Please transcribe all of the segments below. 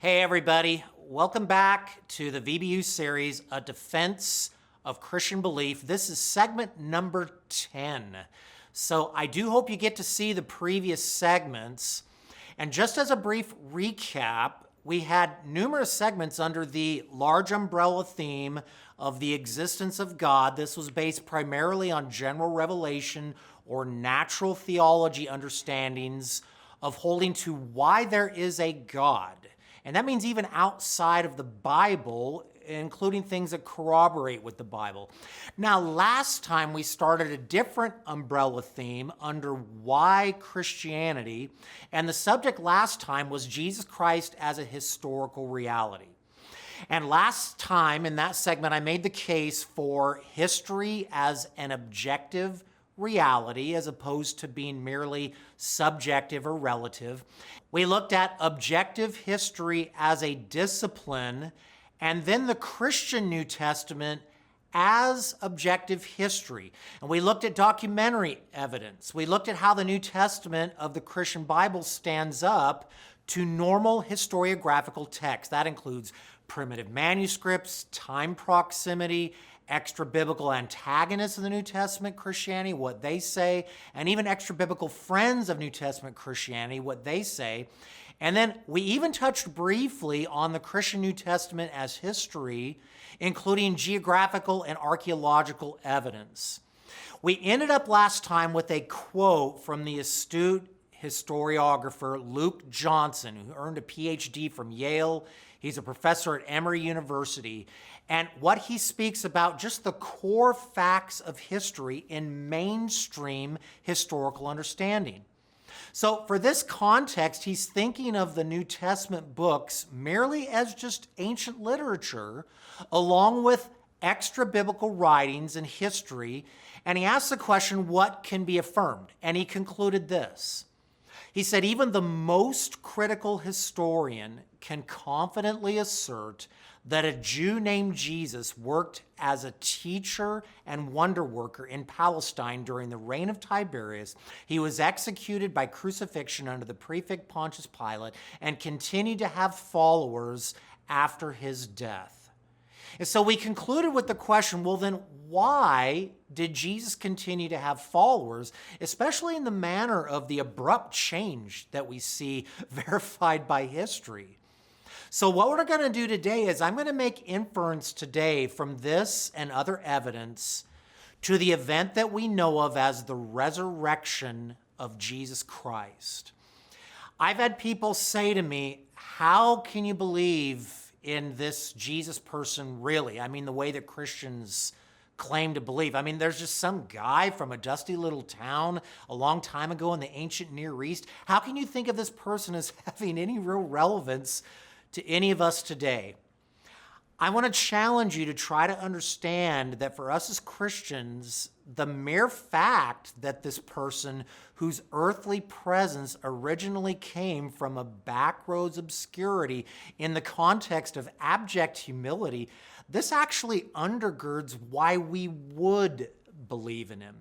Hey everybody, welcome back to the VBU series, A Defense of Christian Belief. This is segment number 10. So I do hope you get to see the previous segments. And just as a brief recap, we had numerous segments under the large umbrella theme of the existence of God. This was based primarily on general revelation or natural theology understandings of holding to why there is a God. And that means even outside of the Bible, including things that corroborate with the Bible. Now, last time we started a different umbrella theme under why Christianity, and the subject last time was Jesus Christ as a historical reality. And last time in that segment, I made the case for history as an objective reality as opposed to being merely subjective or relative. We looked at objective history as a discipline, and then the Christian New Testament as objective history. And we looked at documentary evidence. We looked at how the New Testament of the Christian Bible stands up to normal historiographical text. That includes primitive manuscripts, time proximity, extra-biblical antagonists of the New Testament Christianity, what they say, and even extra-biblical friends of New Testament Christianity, what they say. And then we even touched briefly on the Christian New Testament as history, including geographical and archaeological evidence. We ended up last time with a quote from the astute historiographer Luke Johnson, who earned a PhD from Yale. He's a professor at Emory University. And what he speaks about just the core facts of history in mainstream historical understanding. So for this context, he's thinking of the New Testament books merely as just ancient literature, along with extra biblical writings and history. And he asks the question, what can be affirmed? And he concluded this. He said, even the most critical historian can confidently assert that a Jew named Jesus worked as a teacher and wonder worker in Palestine during the reign of Tiberius. He was executed by crucifixion under the prefect Pontius Pilate and continued to have followers after his death. And so we concluded with the question, well then why did Jesus continue to have followers, especially in the manner of the abrupt change that we see verified by history? So what we're going to do today is I'm going to make inference today from this and other evidence to the event that we know of as the resurrection of Jesus Christ. I've had people say to me, how can you believe in this Jesus person really? I mean, the way that Christians claim to believe. I mean, there's just some guy from a dusty little town a long time ago in the ancient Near East. How can you think of this person as having any real relevance to any of us today? I want to challenge you to try to understand that for us as Christians, the mere fact that this person whose earthly presence originally came from a backroads obscurity in the context of abject humility, this actually undergirds why we would believe in him.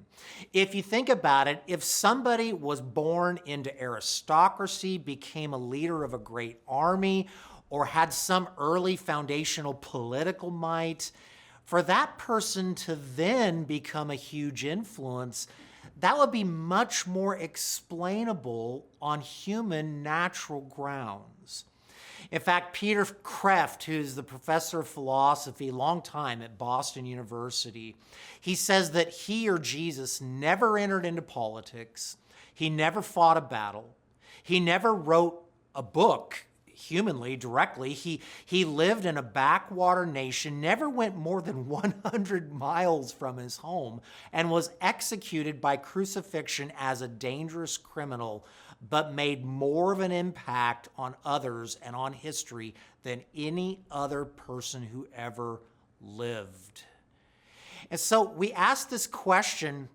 If you think about it, if somebody was born into aristocracy, became a leader of a great army, or had some early foundational political might, for that person to then become a huge influence, that would be much more explainable on human natural grounds. In fact, Peter Kreeft, who's the professor of philosophy, long time at Boston University, he says that he or Jesus never entered into politics. He never fought a battle. He never wrote a book humanly, directly. He lived in a backwater nation, never went more than 100 miles from his home, and was executed by crucifixion as a dangerous criminal, but made more of an impact on others and on history than any other person who ever lived. And so we ask this question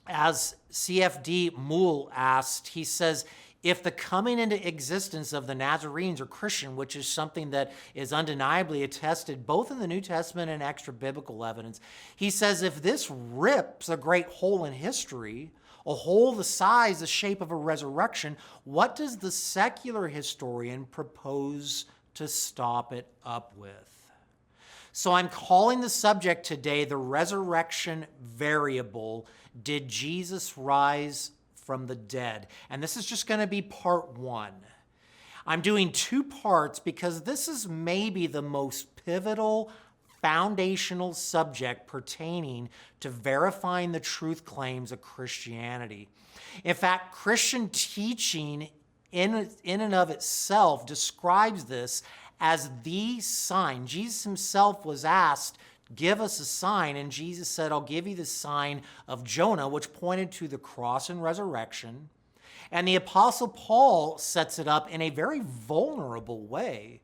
as CFD Moule asked. He says, if the coming into existence of the Nazarenes or Christian, which is something that is undeniably attested both in the New Testament and extra biblical evidence, he says if this rips a great hole in history, a hole the size, the shape of a resurrection, what does the secular historian propose to stop it up with. So I'm calling the subject today the resurrection variable. Did Jesus rise from the dead? And this is just going to be part one. I'm doing two parts because this is maybe the most pivotal, foundational subject pertaining to verifying the truth claims of Christianity. In fact, Christian teaching in and of itself describes this as the sign. Jesus himself was asked, give us a sign, and Jesus said, I'll give you the sign of Jonah, which pointed to the cross and resurrection. And the Apostle Paul sets it up in a very vulnerable way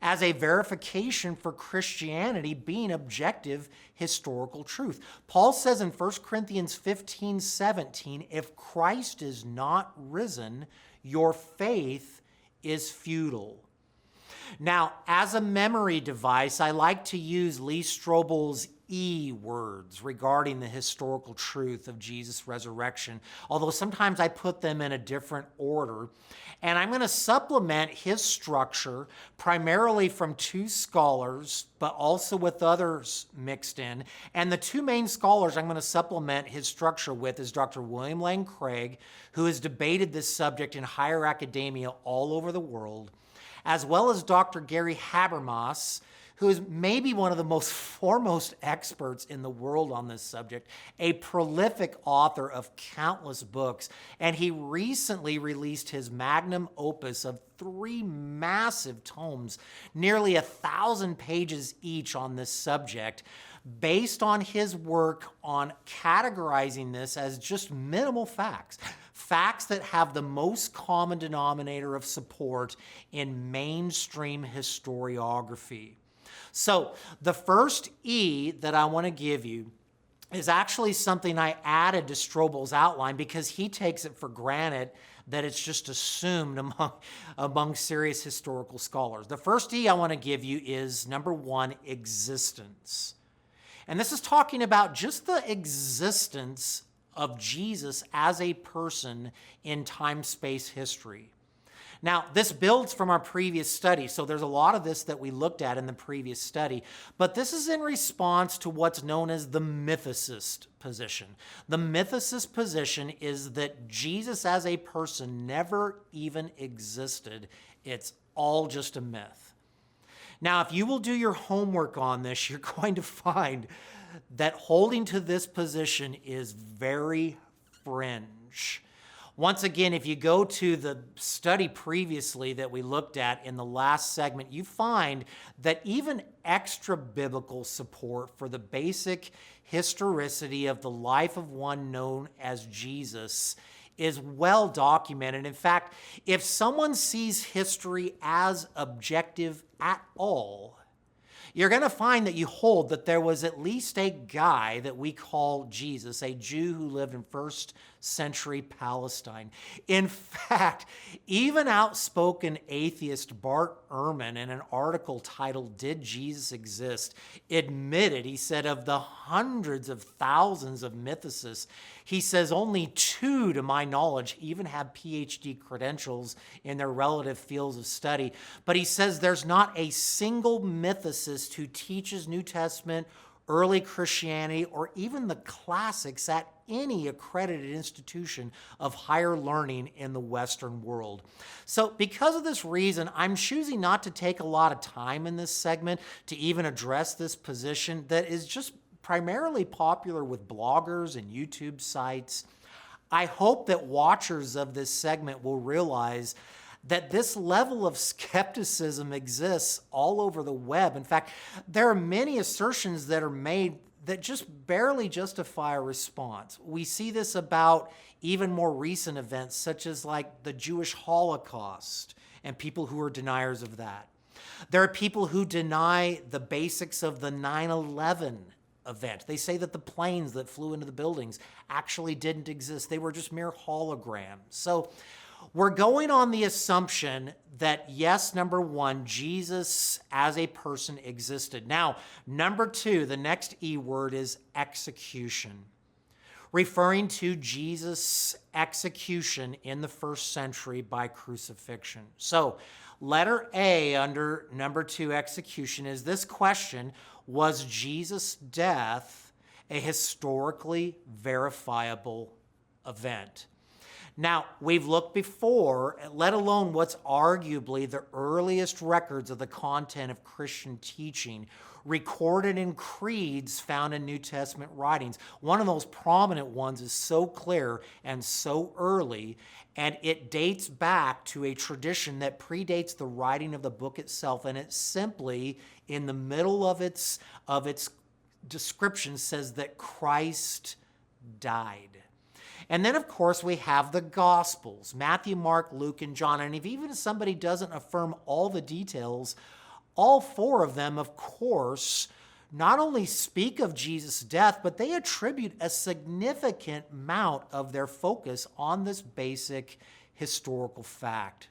as a verification for Christianity being objective historical truth. Paul says in 1 Corinthians 15:17, if Christ is not risen, your faith is futile. Now, as a memory device, I like to use Lee Strobel's E words regarding the historical truth of Jesus' resurrection, although sometimes I put them in a different order. And I'm going to supplement his structure primarily from two scholars, but also with others mixed in. And the two main scholars I'm going to supplement his structure with is Dr. William Lane Craig, who has debated this subject in higher academia all over the world, as well as Dr. Gary Habermas, who is maybe one of the most foremost experts in the world on this subject, a prolific author of countless books, and he recently released his magnum opus of 3 massive tomes, nearly 1,000 pages each on this subject, based on his work on categorizing this as just minimal facts. Facts that have the most common denominator of support in mainstream historiography. So the first E that I want to give you is actually something I added to Strobel's outline because he takes it for granted that it's just assumed among serious historical scholars. The first E I want to give you is, number one, existence. And this is talking about just the existence of Jesus as a person in time-space history. Now, this builds from our previous study, so there's a lot of this that we looked at in the previous study, but this is in response to what's known as the mythicist position. The mythicist position is that Jesus as a person never even existed. It's all just a myth. Now, if you will do your homework on this, you're going to find that holding to this position is very fringe. Once again, if you go to the study previously that we looked at in the last segment, you find that even extra-biblical support for the basic historicity of the life of one known as Jesus is well documented. In fact, if someone sees history as objective at all, you're going to find that you hold that there was at least a guy that we call Jesus, a Jew who lived in first century Palestine. In fact, even outspoken atheist Bart Ehrman, in an article titled, "Did Jesus Exist?" admitted, he said, of the hundreds of thousands of mythicists, he says only 2, to my knowledge, even have PhD credentials in their relative fields of study. But he says there's not a single mythicist who teaches New Testament, early Christianity, or even the classics at any accredited institution of higher learning in the Western world. So because of this reason, I'm choosing not to take a lot of time in this segment to even address this position that is just primarily popular with bloggers and YouTube sites. I hope that watchers of this segment will realize that this level of skepticism exists all over the web. In fact, there are many assertions that are made that just barely justify a response. We see this about even more recent events, such as like the Jewish Holocaust and people who are deniers of that. There are people who deny the basics of the 9/11 event. They say that the planes that flew into the buildings actually didn't exist. They were just mere holograms. So we're going on the assumption that, yes, number one, Jesus as a person existed. Now, number 2, the next E word is execution, referring to Jesus' execution in the first century by crucifixion. So Letter A under number 2, execution, is this question: was Jesus' death a historically verifiable event? Now, we've looked before, let alone what's arguably the earliest records of the content of Christian teaching recorded in creeds found in New Testament writings. One of those prominent ones is so clear and so early, and it dates back to a tradition that predates the writing of the book itself, and it simply, in the middle of its description, says that Christ died. And then, of course, we have the Gospels, Matthew, Mark, Luke, and John. And if even somebody doesn't affirm all the details, all 4 of them, of course, not only speak of Jesus' death, but they attribute a significant amount of their focus on this basic historical fact.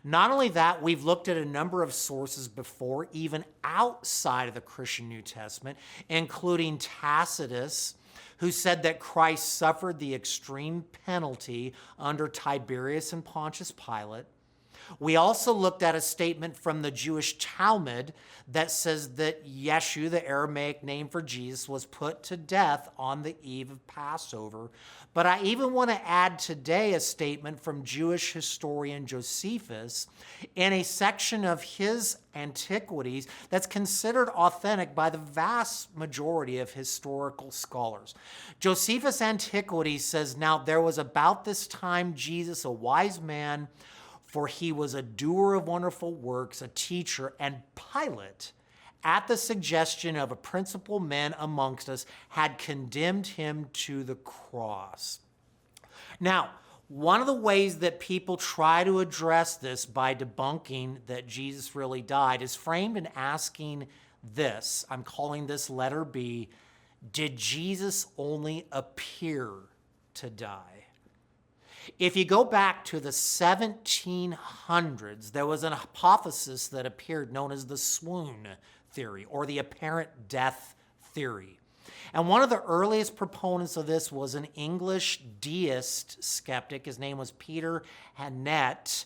Not only that, we've looked at a number of sources before, even outside of the Christian New Testament, including Tacitus, who said that Christ suffered the extreme penalty under Tiberius and Pontius Pilate. We also looked at a statement from the Jewish Talmud that says that Yeshu, the Aramaic name for Jesus, was put to death on the eve of Passover. But I even want to add today a statement from Jewish historian Josephus in a section of his Antiquities that's considered authentic by the vast majority of historical scholars. Josephus' Antiquities says, "Now there was about this time Jesus, a wise man, for he was a doer of wonderful works, a teacher, and Pilate, at the suggestion of a principal man amongst us, had condemned him to the cross." Now, one of the ways that people try to address this by debunking that Jesus really died is framed in asking this. I'm calling this letter B. Did Jesus only appear to die? If you go back to the 1700s, there was an hypothesis that appeared known as the swoon theory, or the apparent death theory. And one of the earliest proponents of this was an English deist skeptic. His name was Peter Hannett.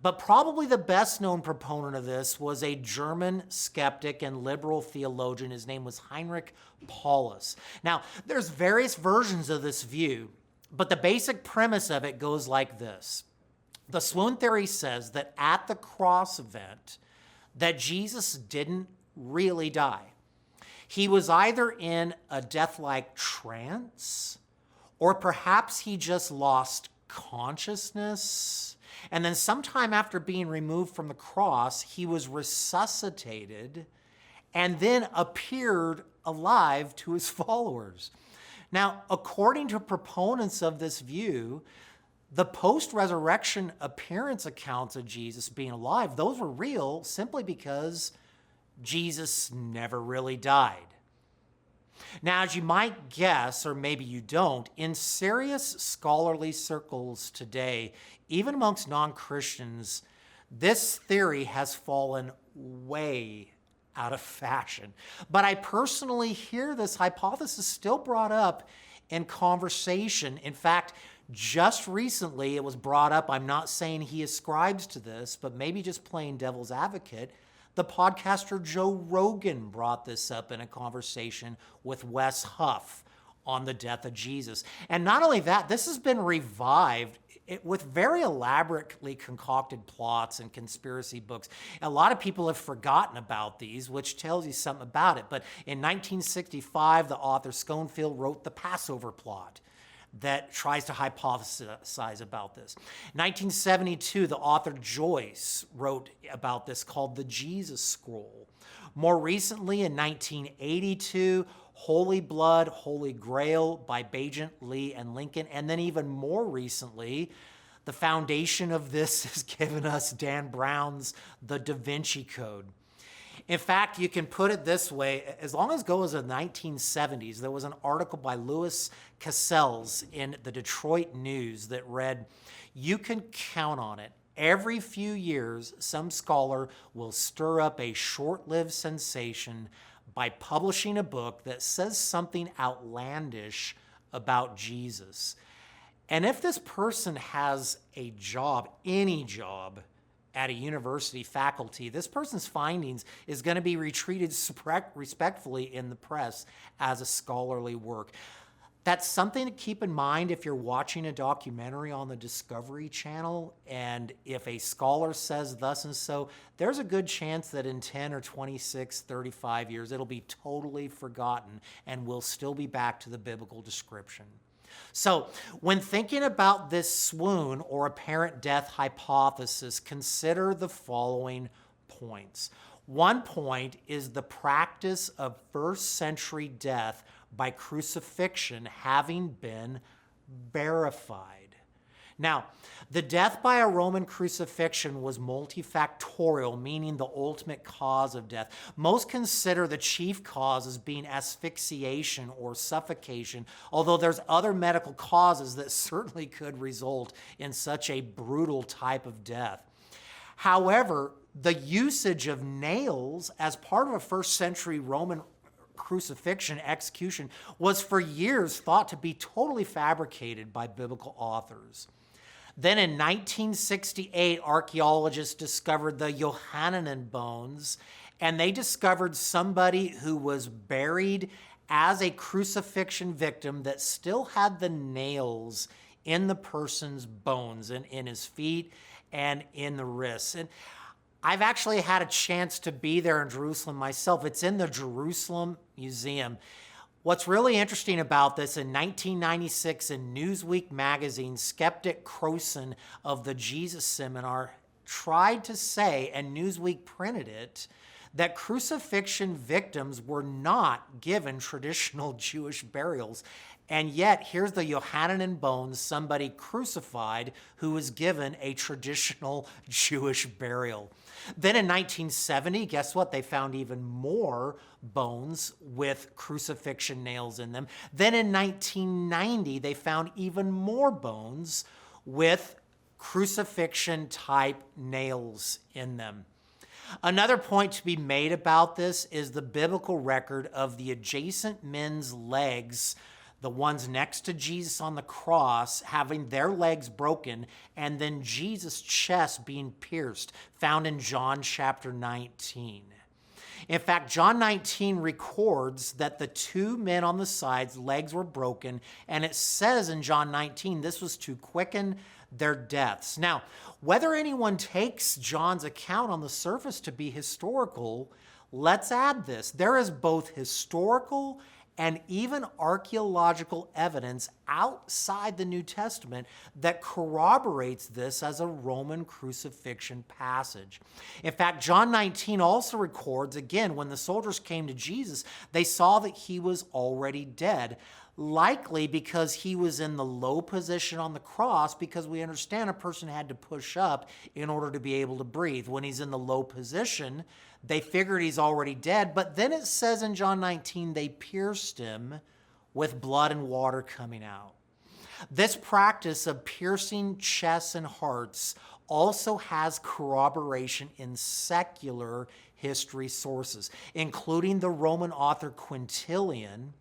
But probably the best known proponent of this was a German skeptic and liberal theologian. His name was Heinrich Paulus. Now, there's various versions of this view, but the basic premise of it goes like this. The swoon theory says that at the cross event, that Jesus didn't really die. He was either in a death-like trance, or perhaps he just lost consciousness. And then sometime after being removed from the cross, he was resuscitated and then appeared alive to his followers. Now, according to proponents of this view, the post-resurrection appearance accounts of Jesus being alive, those were real simply because Jesus never really died. Now, as you might guess, or maybe you don't, in serious scholarly circles today, even amongst non-Christians, this theory has fallen way out of fashion. But I personally hear this hypothesis still brought up in conversation. In fact, just recently it was brought up. I'm not saying he ascribes to this, but maybe just playing devil's advocate. The podcaster Joe Rogan brought this up in a conversation with Wes Huff on the death of Jesus. And not only that, this has been revived with very elaborately concocted plots and conspiracy books. A lot of people have forgotten about these, which tells you something about it. But in 1965, the author Schoenfield wrote The Passover Plot that tries to hypothesize about this. 1972, the author Joyce wrote about this called The Jesus Scroll. More recently, in 1982, Holy Blood, Holy Grail by Bagent, Lee, and Lincoln. And then even more recently, the foundation of this has given us Dan Brown's The Da Vinci Code. In fact, you can put it this way, as long ago as the 1970s, there was an article by Louis Cassels in the Detroit News that read, "You can count on it. Every few years, some scholar will stir up a short-lived sensation by publishing a book that says something outlandish about Jesus. And if this person has a job, any job, at a university faculty, this person's findings is going to be retreated respectfully in the press as a scholarly work. That's something to keep in mind if you're watching a documentary on the Discovery Channel, and if a scholar says thus and so, there's a good chance that in 10 or 26, 35 years, it'll be totally forgotten and we'll still be back to the biblical description. So, when thinking about this swoon or apparent death hypothesis, consider the following points. One point is the practice of first century death by crucifixion having been verified. Now, the death by a Roman crucifixion was multifactorial, meaning the ultimate cause of death. Most consider the chief cause as being asphyxiation or suffocation, although there's other medical causes that certainly could result in such a brutal type of death. However, the usage of nails as part of a first century Roman crucifixion execution was for years thought to be totally fabricated by biblical authors. Then in 1968, archaeologists discovered the Johannine bones, and they discovered somebody who was buried as a crucifixion victim that still had the nails in the person's bones and in his feet and in the wrists. And I've actually had a chance to be there in Jerusalem myself. It's in the Jerusalem Museum. What's really interesting about this, in 1996 in Newsweek magazine, skeptic Crowson of the Jesus Seminar tried to say, and Newsweek printed it, that crucifixion victims were not given traditional Jewish burials. And yet, here's the Johannine bones, somebody crucified who was given a traditional Jewish burial. Then in 1970, guess what? They found even more bones with crucifixion nails in them. Then in 1990, they found even more bones with crucifixion-type nails in them. Another point to be made about this is the biblical record of the adjacent men's legs, the ones next to Jesus on the cross, having their legs broken, and then Jesus' chest being pierced, found in John chapter 19. In fact, John 19 records that the two men on the sides' legs were broken, and it says in John 19 this was to quicken their deaths. Now, whether anyone takes John's account on the surface to be historical, let's add this. There is both historical and even archaeological evidence outside the New Testament that corroborates this as a Roman crucifixion passage. In fact, John 19 also records, again, when the soldiers came to Jesus, they saw that he was already dead, likely because he was in the low position on the cross, because we understand a person had to push up in order to be able to breathe. When he's in the low position, they figured he's already dead, but then it says in John 19, they pierced him with blood and water coming out. This practice of piercing chests and hearts also has corroboration in secular history sources, including the Roman author Quintilian,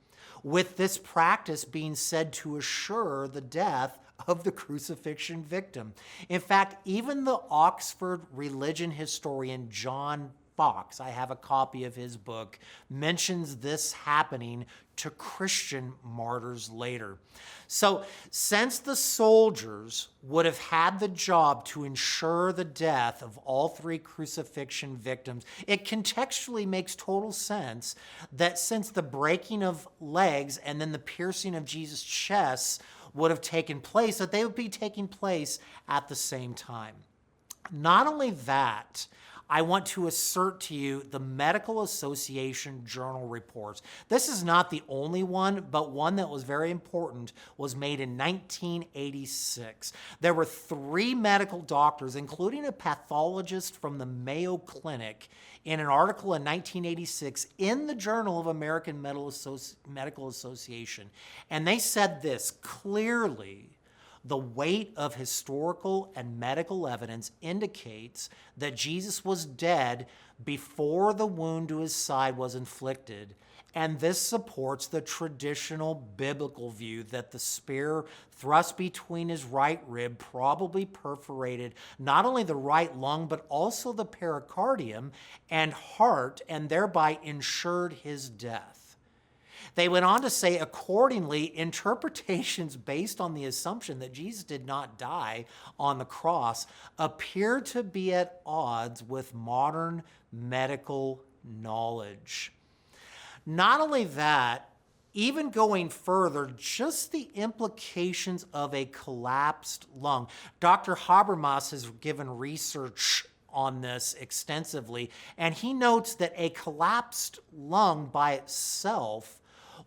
with this practice being said to assure the death of the crucifixion victim. In fact, even the Oxford religion historian John Fox, I have a copy of his book, mentions this happening to Christian martyrs later. So, since the soldiers would have had the job to ensure the death of all three crucifixion victims, it contextually makes total sense that since the breaking of legs and then the piercing of Jesus' chest would have taken place, that they would be taking place at the same time. Not only that, I want to assert to you the Medical Association Journal reports. This is not the only one, but one that was very important was made in 1986. There were 3 medical doctors, including a pathologist from the Mayo Clinic, in an article in 1986 in the Journal of American Medical Association. And they said this clearly: the weight of historical and medical evidence indicates that Jesus was dead before the wound to his side was inflicted, And this supports the traditional biblical view that the spear thrust between his right rib probably perforated not only the right lung, but also the pericardium and heart, and thereby ensured his death. They went on to say, accordingly, interpretations based on the assumption that Jesus did not die on the cross appear to be at odds with modern medical knowledge. Not only that, even going further, just the implications of a collapsed lung. Dr. Habermas has given research on this extensively, and he notes that a collapsed lung by itself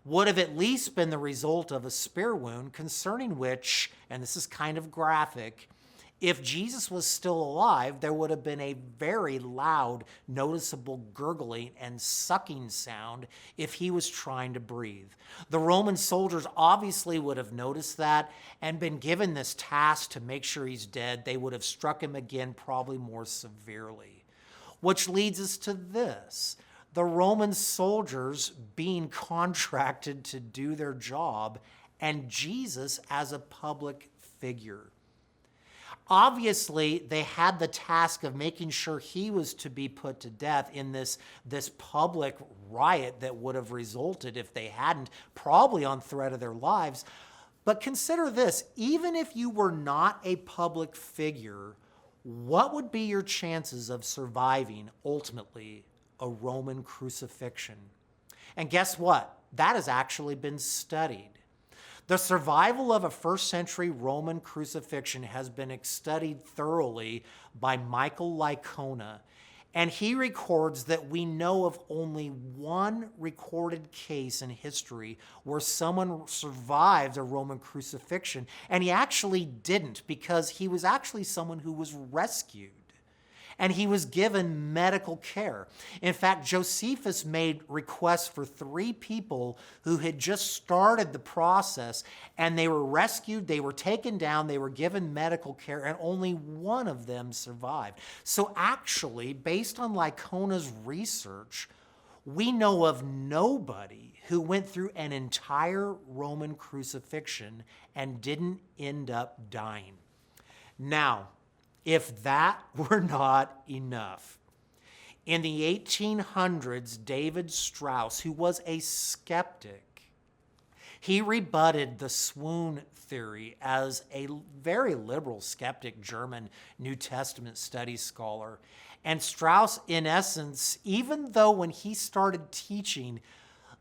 would have at least been the result of a spear wound, concerning which, and this is kind of graphic, if Jesus was still alive, there would have been a very loud, noticeable gurgling and sucking sound if he was trying to breathe. The Roman soldiers obviously would have noticed that and been given this task to make sure he's dead. They would have struck him again, probably more severely. Which leads us to this. The Roman soldiers being contracted to do their job, and Jesus as a public figure. Obviously, they had the task of making sure he was to be put to death in this public riot that would have resulted if they hadn't, probably on threat of their lives. But consider this, even if you were not a public figure, what would be your chances of surviving, ultimately, a Roman crucifixion? And guess what? That has actually been studied. The survival of a first century Roman crucifixion has been studied thoroughly by Michael Licona, and he records that we know of only one recorded case in history where someone survived a Roman crucifixion, and he actually didn't, because he was actually someone who was rescued. And he was given medical care. In fact, Josephus made requests for 3 people who had just started the process, and they were rescued, they were taken down, they were given medical care, and only one of them survived. So actually, based on Licona's research, we know of nobody who went through an entire Roman crucifixion and didn't end up dying. Now, if that were not enough, in the 1800s, David Strauss, who was a skeptic, he rebutted the swoon theory as a very liberal skeptic German New Testament studies scholar. And Strauss, in essence, even though when he started teaching,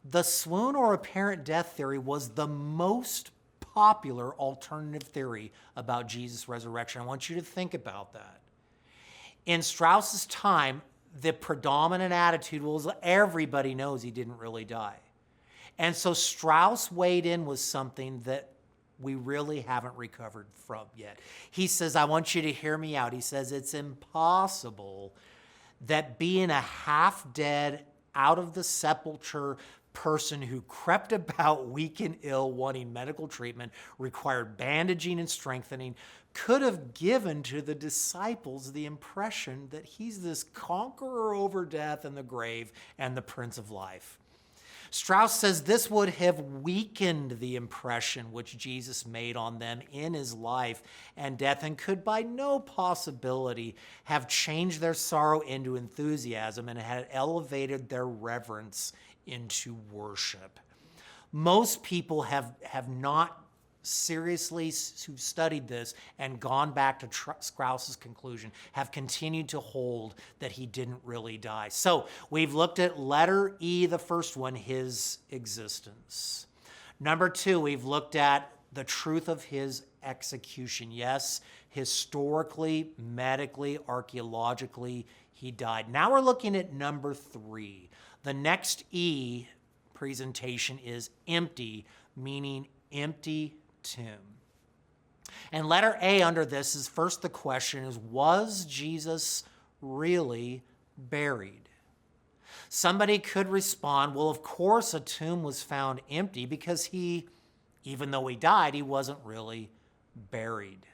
the swoon or apparent death theory was the most popular alternative theory about Jesus' resurrection. I want you to think about that. In Strauss's time, the predominant attitude was everybody knows he didn't really die. And so Strauss weighed in with something that we really haven't recovered from yet. He says, I want you to hear me out. He says, it's impossible that being a half-dead, out of the sepulcher person who crept about weak and ill wanting medical treatment, required bandaging and strengthening, could have given to the disciples the impression that he's this conqueror over death and the grave and the Prince of Life. Strauss says this would have weakened the impression which Jesus made on them in his life and death, and could by no possibility have changed their sorrow into enthusiasm and had elevated their reverence into worship. Most people have not seriously, who've studied this and gone back to Strauss's conclusion, have continued to hold that he didn't really die. So we've looked at letter E, the first one, his existence. Number 2, we've looked at the truth of his execution. Yes, historically, medically, archaeologically, he died. Now we're looking at number 3. The next E presentation is empty, meaning empty tomb. And letter A under this is, first the question is, was Jesus really buried? Somebody could respond, well, of course a tomb was found empty because he, even though he died, he wasn't really buried.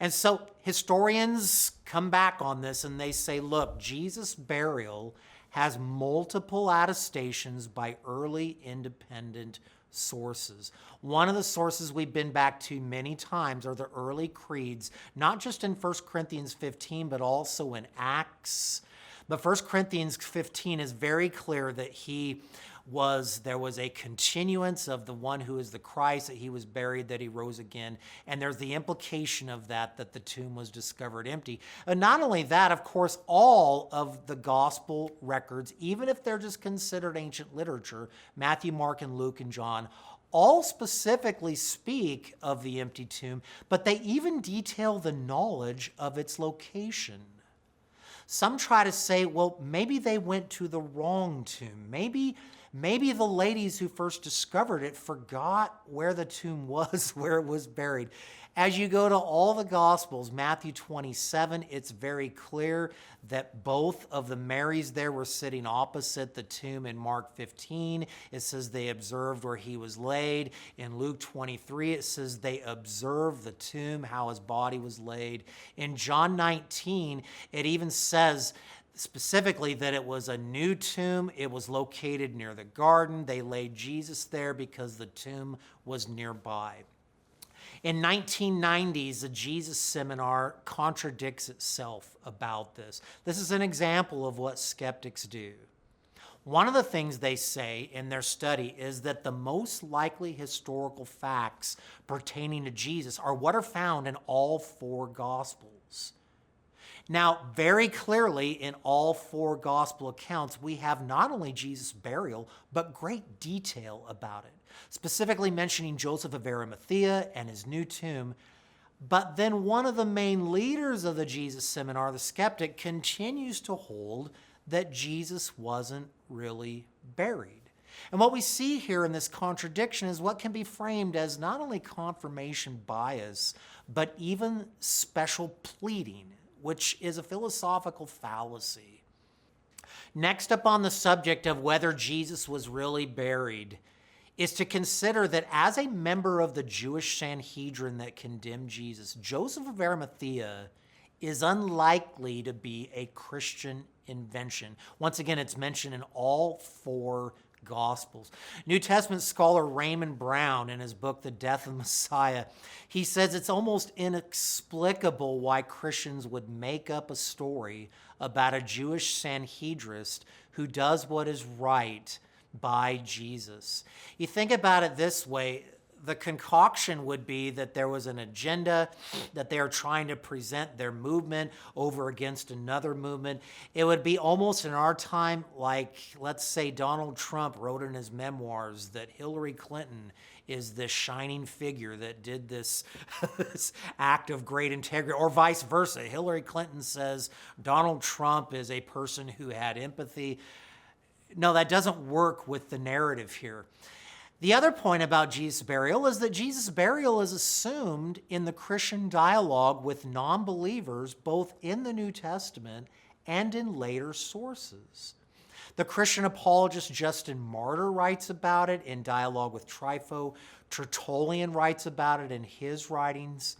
And so historians come back on this and they say, look, Jesus' burial has multiple attestations by early independent sources. One of the sources we've been back to many times are the early creeds, not just in 1 Corinthians 15, but also in Acts. But 1 Corinthians 15 is very clear that there was a continuance of the one who is the Christ, that he was buried, that he rose again. And there's the implication of that the tomb was discovered empty. And not only that, of course, all of the gospel records, even if they're just considered ancient literature, Matthew, Mark, and Luke, and John, all specifically speak of the empty tomb, but they even detail the knowledge of its location. Some try to say, well, maybe they went to the wrong tomb. Maybe the ladies who first discovered it forgot where the tomb was, where it was buried. As you go to all the Gospels, Matthew 27, it's very clear that both of the Marys there were sitting opposite the tomb. In Mark 15, it says they observed where he was laid. In Luke 23, it says they observed the tomb, how his body was laid. In John 19, it even says specifically that it was a new tomb. It was located near the garden. They laid Jesus there because the tomb was nearby. In 1990s, the Jesus Seminar contradicts itself about this. This is an example of what skeptics do. One of the things they say in their study is that the most likely historical facts pertaining to Jesus are what are found in all four Gospels. Now, very clearly in all four gospel accounts, we have not only Jesus' burial, but great detail about it, specifically mentioning Joseph of Arimathea and his new tomb. But then one of the main leaders of the Jesus Seminar, the skeptic, continues to hold that Jesus wasn't really buried. And what we see here in this contradiction is what can be framed as not only confirmation bias, but even special pleading, which is a philosophical fallacy. Next up on the subject of whether Jesus was really buried is to consider that as a member of the Jewish Sanhedrin that condemned Jesus, Joseph of Arimathea is unlikely to be a Christian invention. Once again, it's mentioned in all four Gospels. New Testament scholar Raymond Brown, in his book, The Death of Messiah, he says it's almost inexplicable why Christians would make up a story about a Jewish Sanhedrist who does what is right by Jesus. You think about it this way, the concoction would be that there was an agenda, that they are trying to present their movement over against another movement. It would be almost in our time like, let's say Donald Trump wrote in his memoirs that Hillary Clinton is this shining figure that did this, this act of great integrity, or vice versa. Hillary Clinton says Donald Trump is a person who had empathy. No, that doesn't work with the narrative here. The other point about Jesus' burial is that Jesus' burial is assumed in the Christian dialogue with non-believers, both in the New Testament and in later sources. The Christian apologist Justin Martyr writes about it in dialogue with Trypho. Tertullian writes about it in his writings.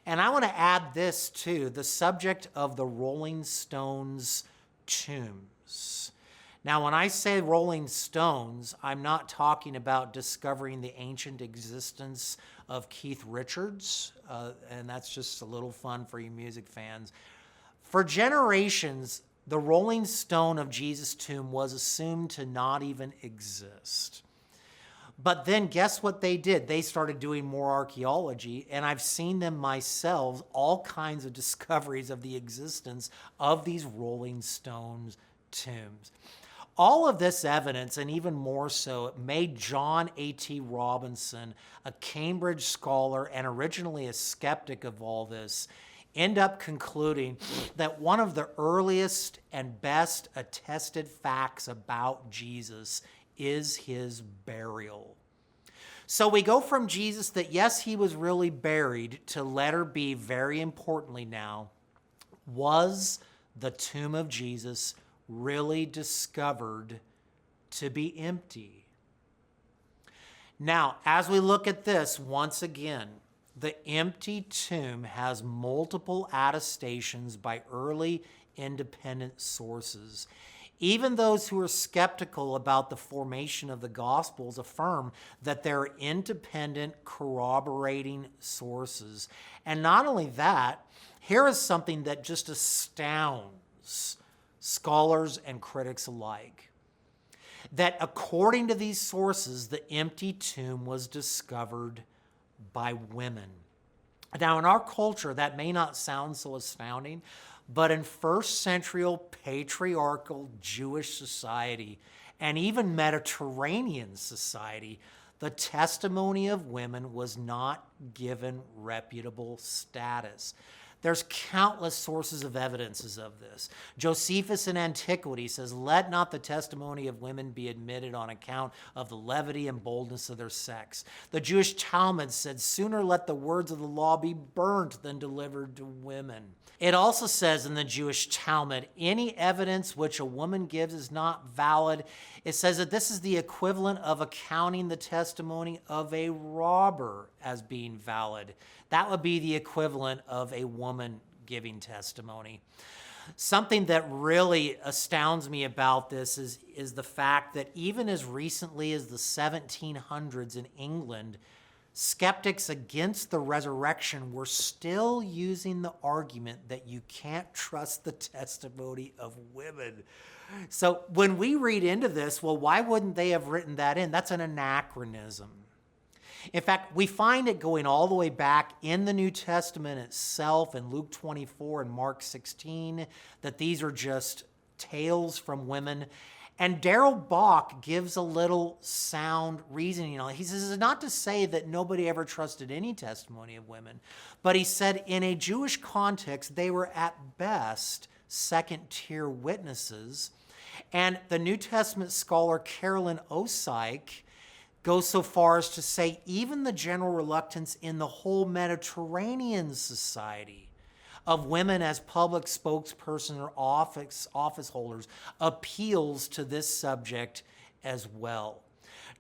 And I want to add this too, the subject of the Rolling Stones tombs. Now, when I say Rolling Stones, I'm not talking about discovering the ancient existence of Keith Richards, and that's just a little fun for you music fans. For generations, the Rolling Stone of Jesus' tomb was assumed to not even exist. But then guess what they did? They started doing more archaeology, and I've seen them myself, all kinds of discoveries of the existence of these Rolling Stones tombs. All of this evidence, and even more so, made John A.T. Robinson, a Cambridge scholar and originally a skeptic of all this, end up concluding that one of the earliest and best attested facts about Jesus is his burial. So we go from Jesus that yes, he was really buried, to letter B, very importantly now, was the tomb of Jesus really discovered to be empty? Now, as we look at this, once again, the empty tomb has multiple attestations by early independent sources. Even those who are skeptical about the formation of the Gospels affirm that they're independent, corroborating sources. And not only that, here is something that just astounds scholars and critics alike. That according to these sources, the empty tomb was discovered by women. Now, in our culture, that may not sound so astounding, but in first century patriarchal Jewish society and even Mediterranean society, the testimony of women was not given reputable status. There's countless sources of evidences of this. Josephus in Antiquity says, "Let not the testimony of women be admitted on account of the levity and boldness of their sex." The Jewish Talmud said, "Sooner let the words of the law be burnt than delivered to women." It also says in the Jewish Talmud, any evidence which a woman gives is not valid. It says that this is the equivalent of accounting the testimony of a robber as being valid. That would be the equivalent of a woman giving testimony. Something that really astounds me about this is the fact that even as recently as the 1700s in England, skeptics against the resurrection were still using the argument that you can't trust the testimony of women. So when we read into this, well, why wouldn't they have written that in? That's an anachronism. In fact, we find it going all the way back in the New Testament itself, in Luke 24 and Mark 16, that these are just tales from women. And Darrell Bock gives a little sound reasoning. He says it's not to say that nobody ever trusted any testimony of women, but he said in a Jewish context, they were at best second-tier witnesses. And the New Testament scholar Carolyn Osyke goes so far as to say even the general reluctance in the whole Mediterranean society of women as public spokesperson or office holders appeals to this subject as well.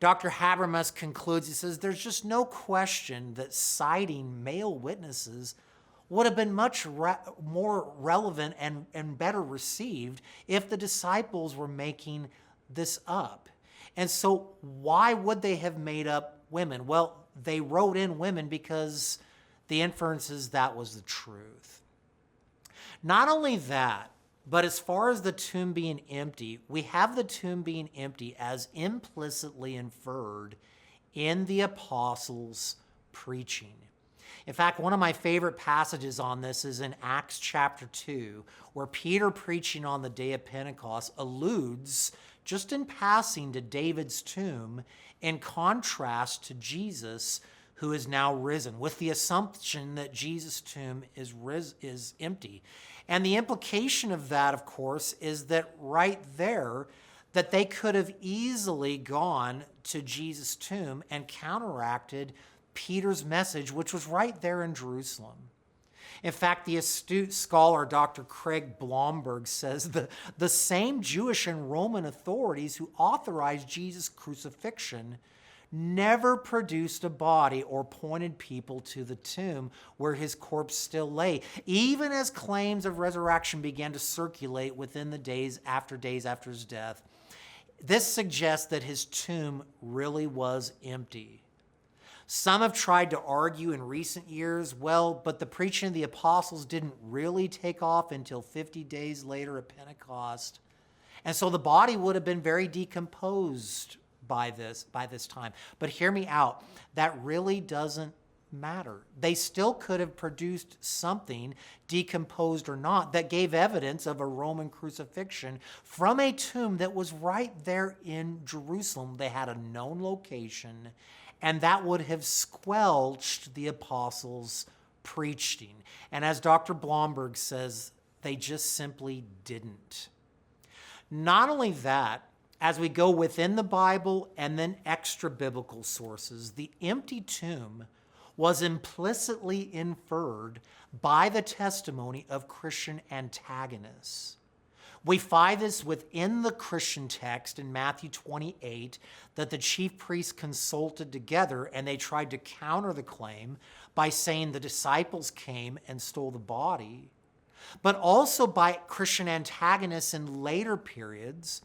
Dr. Habermas concludes, he says, there's just no question that citing male witnesses would have been much more relevant and better received if the disciples were making this up. And so why would they have made up women? Well, they wrote in women because the inference is that was the truth. Not only that, but as far as the tomb being empty, we have the tomb being empty as implicitly inferred in the apostles' preaching. In fact, one of my favorite passages on this is in Acts chapter 2, where Peter, preaching on the day of Pentecost, alludes just in passing to David's tomb in contrast to Jesus, who is now risen, with the assumption that Jesus' tomb is empty. And the implication of that, of course, is that right there, that they could have easily gone to Jesus' tomb and counteracted Peter's message, which was right there in Jerusalem. In fact, the astute scholar Dr. Craig Blomberg says the same Jewish and Roman authorities who authorized Jesus' crucifixion never produced a body or pointed people to the tomb where his corpse still lay, even as claims of resurrection began to circulate within the days after his death. This suggests that his tomb really was empty. Some have tried to argue in recent years, well, but the preaching of the apostles didn't really take off until 50 days later at Pentecost. And so the body would have been very decomposed by this time. But hear me out, that really doesn't matter. They still could have produced something, decomposed or not, that gave evidence of a Roman crucifixion from a tomb that was right there in Jerusalem. They had a known location, and that would have squelched the apostles' preaching. And as Dr. Blomberg says, they just simply didn't. Not only that, as we go within the Bible and then extra-biblical sources, the empty tomb was implicitly inferred by the testimony of Christian antagonists. We find this within the Christian text in Matthew 28 that the chief priests consulted together and they tried to counter the claim by saying the disciples came and stole the body. but also by Christian antagonists in later periods,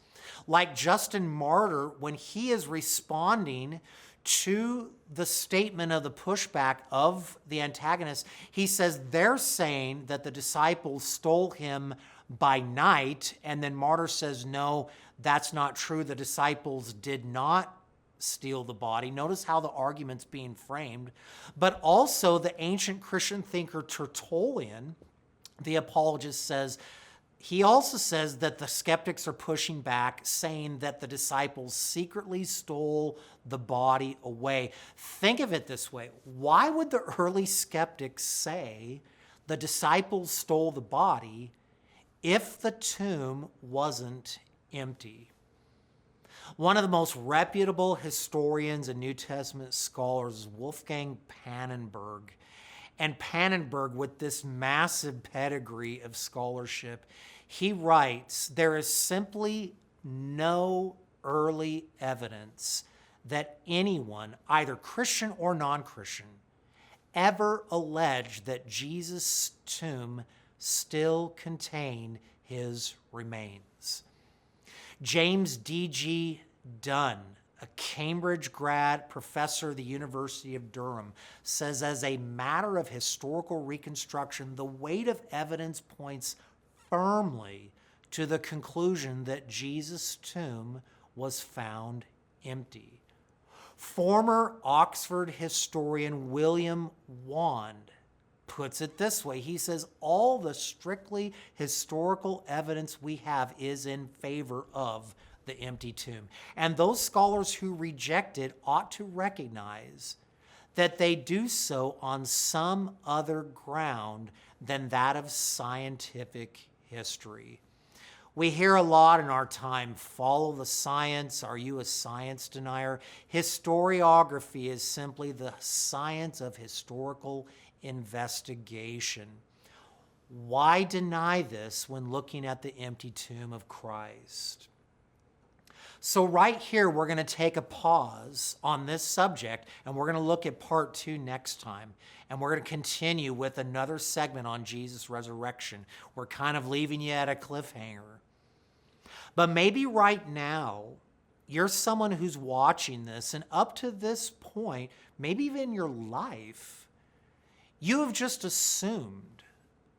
like Justin Martyr, when he is responding to the statement of the pushback of the antagonist. He says they're saying that the disciples stole him by night, and then Martyr says, no, that's not true. The disciples did not steal the body. Notice how the argument's being framed. But also the ancient Christian thinker Tertullian, the apologist, he also says that the skeptics are pushing back, saying that the disciples secretly stole the body away. Think of it this way. Why would the early skeptics say the disciples stole the body if the tomb wasn't empty? One of the most reputable historians and New Testament scholars is Wolfgang Pannenberg. And Pannenberg, with this massive pedigree of scholarship, he writes, there is simply no early evidence that anyone, either Christian or non-Christian, ever alleged that Jesus' tomb still contained his remains. James D.G. Dunn, a Cambridge grad, professor of the University of Durham, says as a matter of historical reconstruction, the weight of evidence points firmly to the conclusion that Jesus' tomb was found empty. Former Oxford historian William Wand puts it this way. He says, all the strictly historical evidence we have is in favor of the empty tomb. And those scholars who reject it ought to recognize that they do so on some other ground than that of scientific history. We hear a lot in our time, follow the science. Are you a science denier? Historiography is simply the science of historical investigation. Why deny this when looking at the empty tomb of Christ? So right here, we're going to take a pause on this subject, and we're going to look at part 2 next time. And we're going to continue with another segment on Jesus' resurrection. We're kind of leaving you at a cliffhanger. But maybe right now, you're someone who's watching this, and up to this point, maybe even in your life, you have just assumed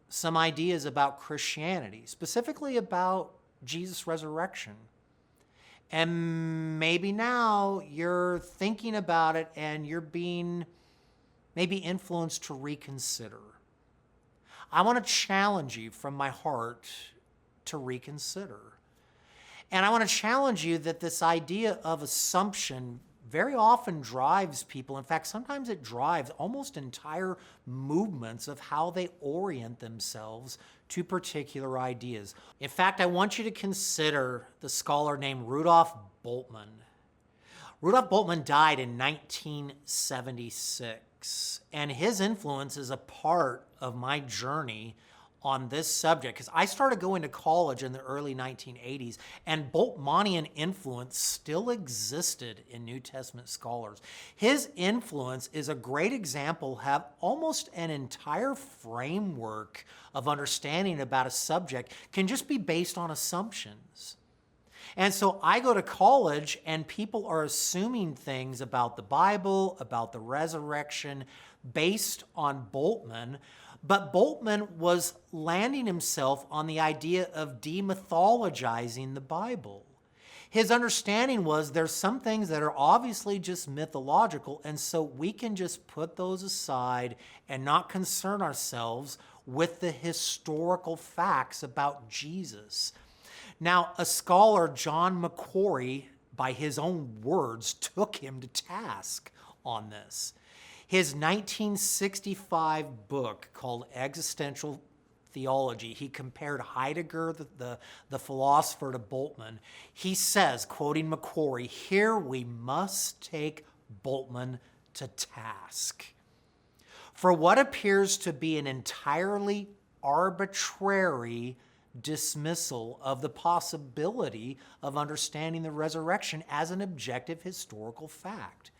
some ideas about Christianity, specifically about Jesus' resurrection. And maybe now you're thinking about it and you're being maybe influenced to reconsider. I want to challenge you from my heart to reconsider. And I want to challenge you that this idea of assumption very often drives people. In fact, sometimes it drives almost entire movements of how they orient themselves to particular ideas. In fact, I want you to consider the scholar named Rudolf Bultmann. Rudolf Bultmann died in 1976, and his influence is a part of my journey on this subject, because I started going to college in the early 1980s, and Bultmannian influence still existed in New Testament scholars. His influence is a great example, have almost an entire framework of understanding about a subject can just be based on assumptions. And so I go to college and people are assuming things about the Bible, about the resurrection, based on Bultmann. But Bultmann was landing himself on the idea of demythologizing the Bible. His understanding was there's some things that are obviously just mythological, and so we can just put those aside and not concern ourselves with the historical facts about Jesus. Now, a scholar, John Macquarrie, by his own words, took him to task on this. His 1965 book called Existential Theology, he compared Heidegger, the philosopher, to Bultmann. He says, quoting Macquarrie, here we must take Bultmann to task for what appears to be an entirely arbitrary dismissal of the possibility of understanding the resurrection as an objective historical fact.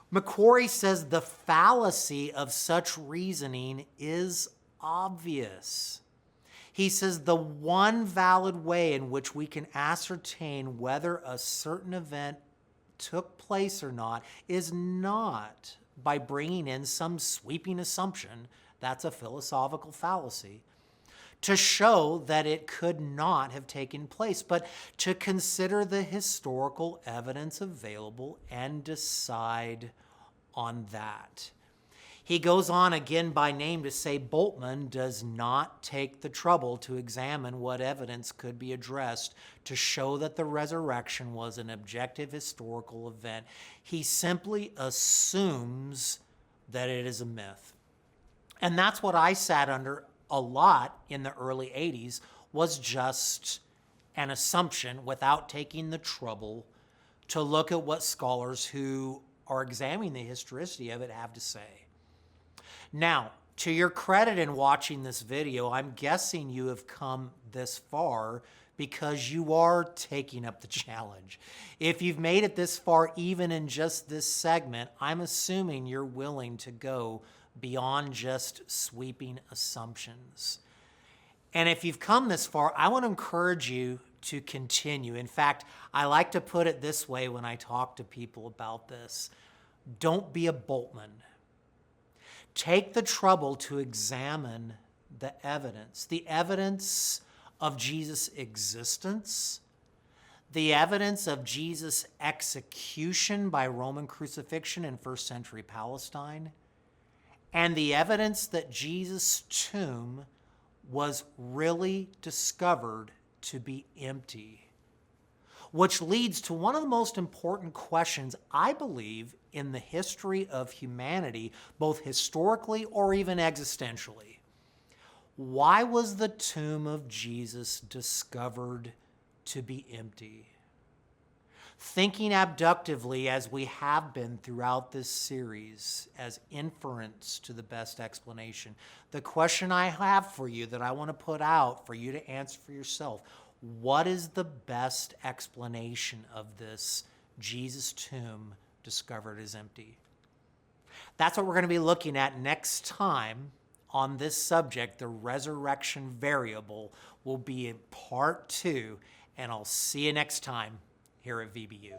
Macquarrie says the fallacy of such reasoning is obvious. He says the one valid way in which we can ascertain whether a certain event took place or not is not by bringing in some sweeping assumption, that's a philosophical fallacy, to show that it could not have taken place, but to consider the historical evidence available and decide on that. He goes on again by name to say Bultmann does not take the trouble to examine what evidence could be addressed to show that the resurrection was an objective historical event. He simply assumes that it is a myth. And that's what I sat under a lot in the early 80s, was just an assumption without taking the trouble to look at what scholars who are examining the historicity of it have to say. Now, to your credit in watching this video, I'm guessing you have come this far because you are taking up the challenge. If you've made it this far, even in just this segment, I'm assuming you're willing to go beyond just sweeping assumptions. And if you've come this far, I want to encourage you to continue. In fact, I like to put it this way when I talk to people about this. Don't be a Bultmann. Take the trouble to examine the evidence of Jesus' existence, the evidence of Jesus' execution by Roman crucifixion in first century Palestine, and the evidence that Jesus' tomb was really discovered to be empty. Which leads to one of the most important questions, I believe, in the history of humanity, both historically or even existentially. Why was the tomb of Jesus discovered to be empty? Thinking abductively, as we have been throughout this series, as inference to the best explanation, the question I have for you that I want to put out for you to answer for yourself: what is the best explanation of this Jesus tomb discovered as empty? That's what we're going to be looking at next time on this subject. The resurrection variable will be in part 2, and I'll see you next time here at VBU.